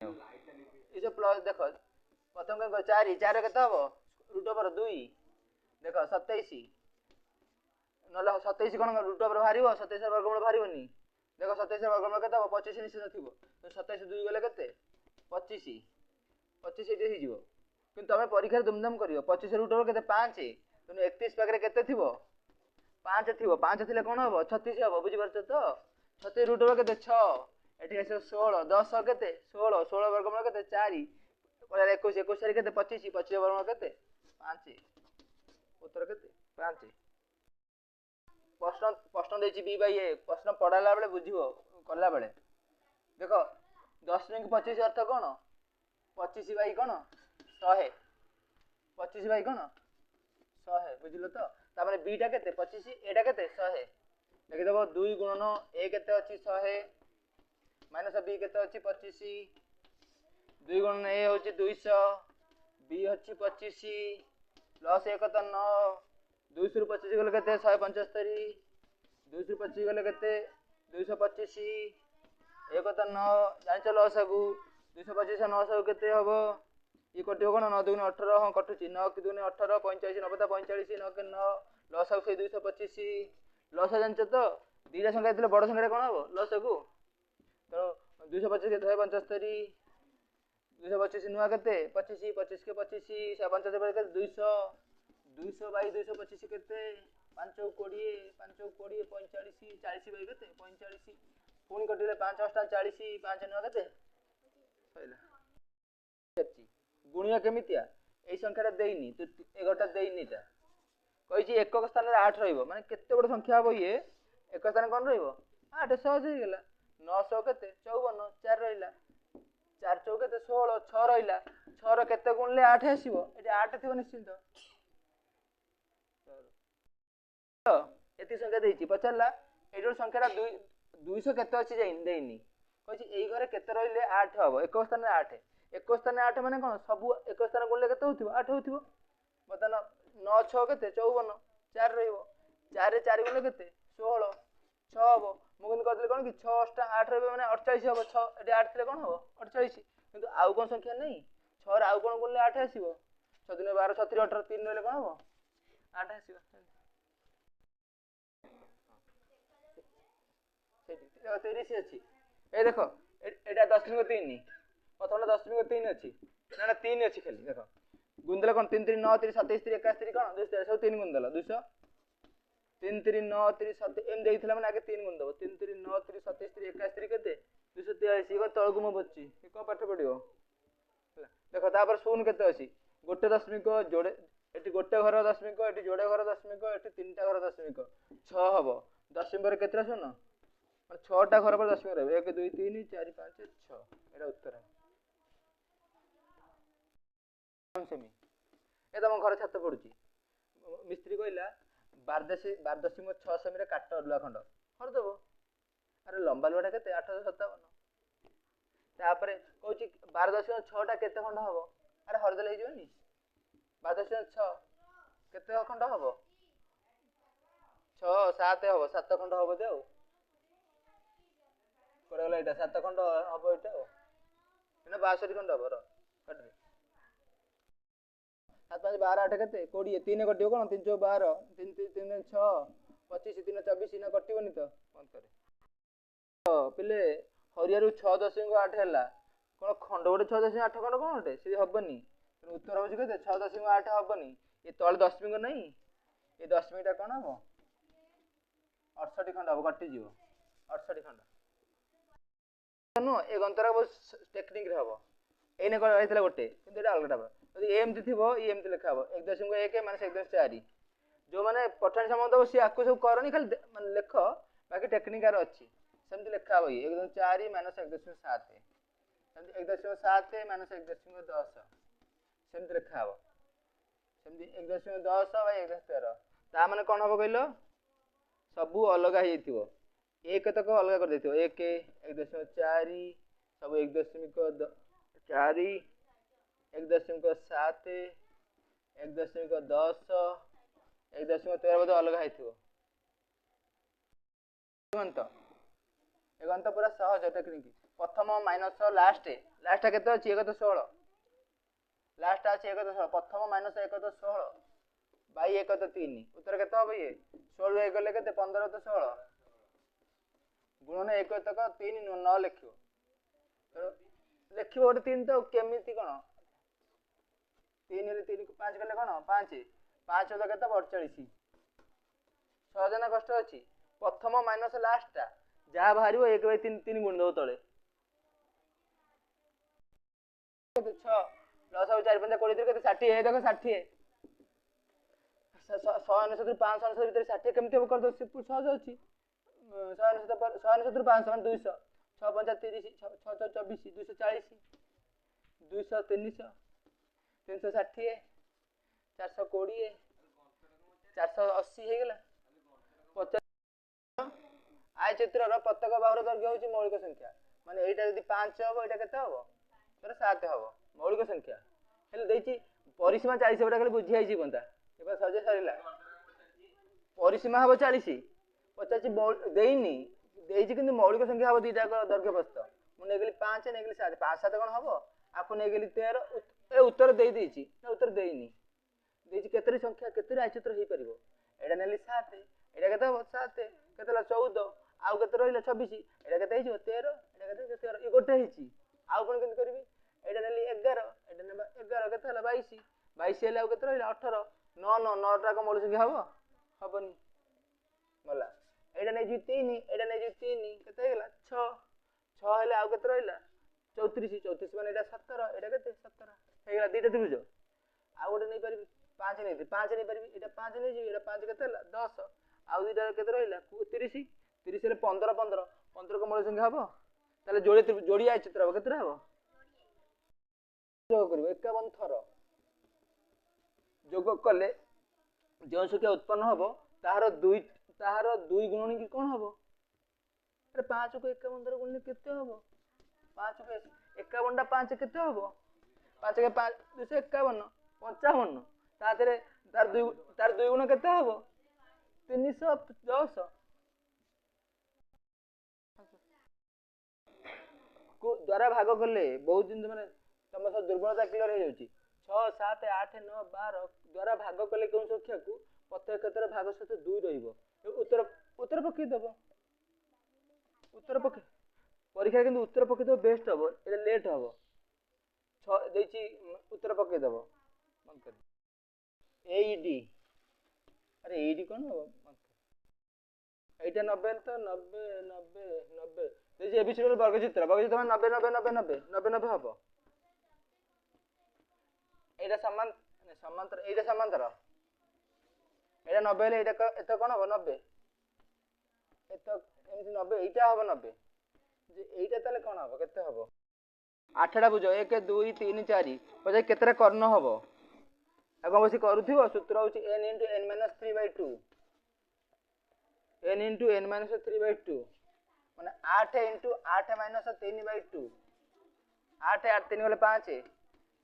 ये जो प्लस देख प्रथम कौन 4 4 केते हम रूट ओवर 2 देख 27 ना 27 कौन रूट ओवर बाहर 27 वर्गमूल बाहरनी देख 27 वर्गमूल के 25 निश्चित थी तो 27 2 गले के 25 25 ये हो कि तुम परीक्षा दुमदाम कर 25 रूट ओवर के 5 तुम 31 पाखे के 5 थी 5 थी कौन हम 36 हम बुझीपार तो 36 रूट ओवर के 6 ये 16 10 के 16 16 वर्गमूल के 4 21 21 के 25 25 वर्गमूल के 5 उत्तर के 5 प्रश्न प्रश्न देछि बी बाई ए प्रश्न पढ़ाला बेले बुझिबो करला बेले देखो 10 ring 25 अर्थ कोन 25 बाई कोन 100 25 बाई कोन 100 बुझिलो तो तापर बी टा केते 25 एटा केते 100 देखि देबो 2 गुणन ए केते अछि 100 माइनस बी केते अछि 25 2 गुणन ए होछि 200 बी होछि 25 प्लस 1 तो 9 200 रु 25 गले केते 175 200 रु 25 गले केते 225 1 तो 9 जान चलो सबु 225 900 केते हबो ये कटियो कोन 9 दुने 18 हां कटुची 9 की दुने 18 85 90 45 9 के 9 लॉस अब से 225 लॉस जान तो दीटा संख्या दिले बड़ संख्या कोन हबो लॉस को तो 225 के 175 225 नुआ केते 25 25 के 25 75 के 200 200 बाई 225 केते 5 20 5 20 45 40 बाई केते 45 पुणी कटिले 5 8 40 5 9 केते सइला गुणिया केमितिया एई संख्याटा देइनी तो एगोटा देइनीटा कहिछि एकक स्थान रे 8 रहइबो माने केते बड़ संख्या हबो ये एक स्थान कोन रहइबो 8 सहज हो गेला 900 केते 54 4 रहिला 4 4 केते 16 6 रहिला 6 रो केते गुणले 8 आसीबो एटी 8 थिबो निश्चित तो एती संख्या देछि पचरला एडो संख्याटा 200 केते अछि जाइन देइनी कहिछि एई घरे केते रहिले 8 हबो एक स्थान रे 8 एक स्थान 8 माने कोन सब एक स्थान गुणले केते होथिबो 8 होथिबो बतन 9 6 केते 54 4 रहइबो 4 रे 4 गुणले केते 16 6 हबो मु किन कहतले कोन कि 6 8 8 रहइबो माने 48 हबो 6 एटी 8 थिले कोन हबो 48 किंतु आउ कोन संख्या नै 6 रे आउ कोन गुणले 8 आसीबो 6 दिन 12 36 18 3 रहले कोन हबो 8 आसीबो सेठी 30 अछि ए देखो एटा 10 को 3 प्रथम 10 को 3 अछि ना ना 3 अछि खाली देखो गुणदला कोन 3 3 9 3 27 3 81 कोन 200 सब 3 गुणदला 200 3 3 9 3 7 एम देइथिला माने आगे 3 गुण दबो 3 3 9 3 27 3 81 केते 243 को तळगु म बच्ची को पाठ पढियो देखो तापर शून्य केते अछि गोटे दशमिक जोड़े एटी गोटे घर दशमिक एटी जोड़े घर दशमिक एटी तीनटा घर दशमिक 6 हबो दशमिक रे केतरा सुन माने 6 टा घर पर दशमिक रहबे 1 2 3 4 5 6 एटा उत्तर सेमी ए तम घर छात पडुची मिस्त्री कहला 12.6 सेमी रे काट लुआ खंड कर देबो अरे लंबा लुआटा केते 857 तापरे कहूची 12.6 टा केते खंड हबो अरे हरदले हे जोनी 12.6 केते खंड हबो 6 7 हबो 7 खंड हबो दे कोडला एटा 7 खंड हबो एटा एना 62 खंड हबो र कट दे 7 5 12 8 केते 20 3 कटियो कोन 3 4 12 3 3 3 6 25 3 24 ना कटिबोनी तो कोन करे तो पिले हरियारू 6.8 हैला कोन खंड गोटे 6.8 खंड कोन गोटे से हबनी उत्तर हो केते 6.8 हबनी ये तळ दशमिक नहीं ये दशमिक टा कोन हबो 68 खंड हबो कटि जीवो 68 खंड नो ए गंतरा टेक्निक रे हबो एने कोन आइतला गोटे किंतु एटा अलगटा यदि एमती थिबो ई एमती लिखा हबो 1.1 माने 1.4 जो माने पठान संबंध से आकु सब करनी खाली माने लेख बाकी टेक्निक आर अछि सेमती लिखा हबो 1.4 माइनस 1.7 सेमती 1.7 माइनस 1.10 सेमती लिखा हबो सेमती 1.10 बाय 1.13 ता माने कोन हबो कहिलो सब अलग हे थिबो एक तक अलग कर देथिबो 1 1.4 सब 1.4 1.7 1.10 1.13 बदे अलग हैथिबो एगंत पूरा सहज टेक्निक प्रथम माइनस लास्ट लास्ट केते अछि 1 तो 16 लास्ट अछि 1 तो 16 प्रथम माइनस 1 तो 16 बाई 1 तो 3 उत्तर केते हो ये 16 1 गले केते 15 तो 16 गुणन 1 तक 3 9 लिखियो तो लिखियो गोटे 3 तो केमिति कोन 3 रे 3 5 गले कोन 5 5 तो केते 48 सहजना कष्ट अछि प्रथम माइनस लास्ट टा जहाँ बाहर 1/3 3 गुण दो तले 6 प्लस 4 5 20 केते 60 हे देखो 60 169 569 भीतर 60 केमती कर दो सिंपल सहज अछि 169 500 200 6 5 30 6 6 24 240 200 300 360 420 480 हे गेला 50 आय चित्र रो प्रत्येक बाहुर दैर्घ्य होची मौलिक संख्या माने एटा यदि 5 हबो एटा केते हबो तर 7 हबो मौलिक संख्या हेले देछि परिसीमा 40 बटा खाली बुझी आइछि बंदा एबा सजे सरिला परिसीमा हबो 40 50 देइनी देइछि किंतु मौलिक संख्या हबो दीटा को दैर्घ्य प्रस्थ मु नेगली 5 नेगली 7 5 7 कोन हबो आकु नेगली 13 ए उत्तर देइ देइछि ना उत्तर देइनी देइछि केतरी संख्या केतरी आयचित्र हेइ परिबो एडा नेली 7 एडा केते हबो 7 केतला 14 आउ केते रहिला 26 एडा केते हेइछि 13 एडा केते 13 इ गोटे हेइछि आउ कोन केते करबी एडा नेली 11 एडा नेबा 11 केते हला 22 22 हेला आउ केते रहिला 18 9 9 9 टा को मौलिक संख्या हबो हबनी मला एडा नै जी 3 एडा नै जी 3 केते हेला 6 6 हेले आउ केते रहिला 34 34 माने एडा 17 एडा केते 17 हेला दीटा दिबुजो आउ गोटे नै परबी 5 नै 5 नै परबी एडा 5 नै जी एडा 5 केते हेला 10 आउ दीटा केते रहिला 30 30 हेले 15 15 15 को मौलिक संख्या हबो ताले जोड़ी आय चित्र हबो केते हबो जोग करबो 51 थर जोग कले जो संख्या उत्पन्न हबो ताहार 2 गुणन की कोन हबो अरे 5 को 51 द्वारा गुणन केते हबो 5 को 51 टा 5 केते हबो 5 के 5 251 55 तादरे तार 2 गुण केते हबो 310 को द्वारा भाग करले बहुत दिन माने तम सब दुर्बलता क्लियर हो जाउची 6 7 8 9 12 द्वारा भाग करले कोन संख्या को प्रत्येक क्षेत्र भाग सहित 2 रहिबो उत्तर उत्तर पक्की दबो उत्तर पक्की परीक्षा किंतु उत्तर पक्की तो बेस्ट हबो ए लेट हबो 6 देछि उत्तर पक्की दबो मन कर एईडी अरे एईडी कोन हबो एटा 90 तो 90 90 90 देछि एबीसीडी वर्ग चित्र माने 90 90 90 90 90 90 हबो एटा समांतर एटा समांतर एटा 90 ले एटा एत कोन हबो 90 एत एमि 90 एटा हबो 90 जे एटा तले कोन हबो केते हबो 8टा बुझो 1 2 3 4 पजे केतरा कर्ण हबो आगो बसी करूथिबो सूत्र होची n * n - 3/2 n * n - 3/2 माने 8 * 8 - 3/2 8 8 3 गले 5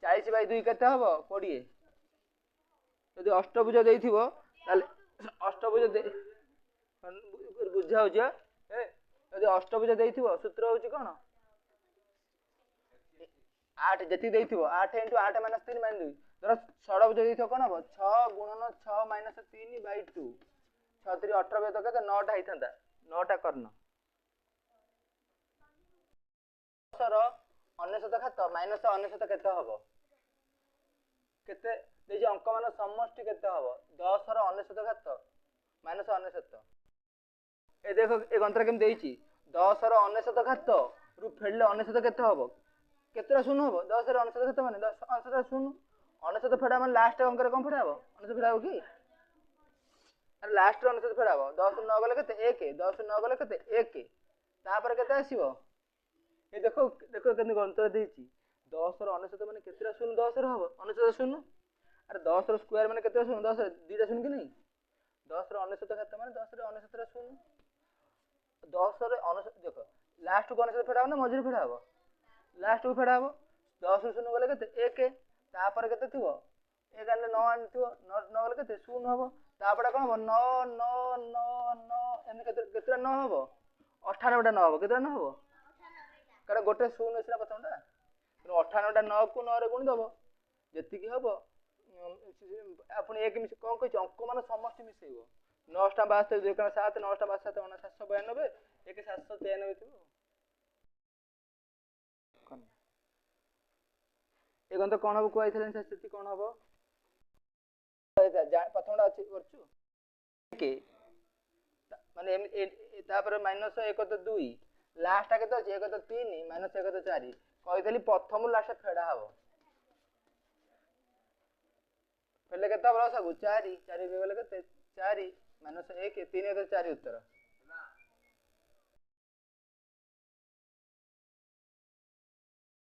40/2 केते हबो 20 यदि अष्टभुज देइथिबो ताले अष्टभुज दे बुझा होजा ए यदि अष्टभुज देइथिबो सूत्र होची कोन 8 जति देइथिबो 8 * 8 - 3/2 धर षडभुज देइथिबो कोन हबो 6 * 6 - 3/2 6 3 18 बेत केते 9 टा हिथंदा 9 टा कर्ण 10 रो 99 खात माइनस 99 केते हबो केते देजी अंक मान समष्टि केते हबो 10 रो 99 घात माइनस 99 ए देखो ए गंतर केम देइची 10 रो 99 घात रु फेडले 99 केते हबो केतेरा शून्य हबो 10 रो 99 घात माने 10 99 शून्य 99 फेडा माने लास्ट अंक रे कोन फेडाबो 99 फेडाबो की अरे लास्ट रो 99 फेडाबो 10 9 गले केते 1 10 9 गले केते 1 तापर केते आसीबो ए देखो देखो केने गंतर देइची 10 रो 99 माने केतेरा शून्य 10 रो हबो 99 शून्य अरे 10 रो स्क्वायर माने केते शून्य 10 दीटा शून्य कि नहीं 10 रो 99 घात माने 10 रो 99 शून्य 10 रो 99 देखो लास्ट को 99 फेडाबो ना मझिर फेडाबो लास्ट को फेडाबो 10 रो शून्य गले केते 1 तापर केते थिबो 1 आले 9 आनथिबो 9 9 गले केते शून्य हबो तापर कोन हबो 9 9 9 9 एमे केते केतेरा 9 हबो 98 टा 9 हबो केतेरा 9 हबो କାରଣ ଗୋଟେ ଶୂନ ଆସିଲା ପ୍ରଥମଟା, ତେଣୁ 98ଟା 9କୁ 9ରେ ଗୁଣି ଦେବ, ଯେତିକି ହବ ଆପଣ ଏକ ମିଶ କ'ଣ କହିଛି ଅଙ୍କ ମାନ ସମସ୍ତେ ମିଶେଇବ। 9ଟା 72 2 7 9ଟା 7 792 1 793 ଥିବ। ଏ ଗନ୍ଧ କ'ଣ ହବ କୁହାଯାଇଥିଲା ସ୍ଥିତି କ'ଣ ହବ? ପ୍ରଥମଟା ଅଛି କରୁଛୁ ମାନେ ତାପରେ -1 ତ 2 ଲାଷ୍ଟଟା କେତେ ଅଛି 1 ତ 3 -1 ତ 4 କହିଥିଲି ପ୍ରଥମରୁ ଲାଷ୍ଟ ଫେଡା ହବ। ଫେରିଲେ କେତେ ହବ ସବୁ 4 4 ଗଲେ କେତେ 4 -1 3 4 ଉତ୍ତର।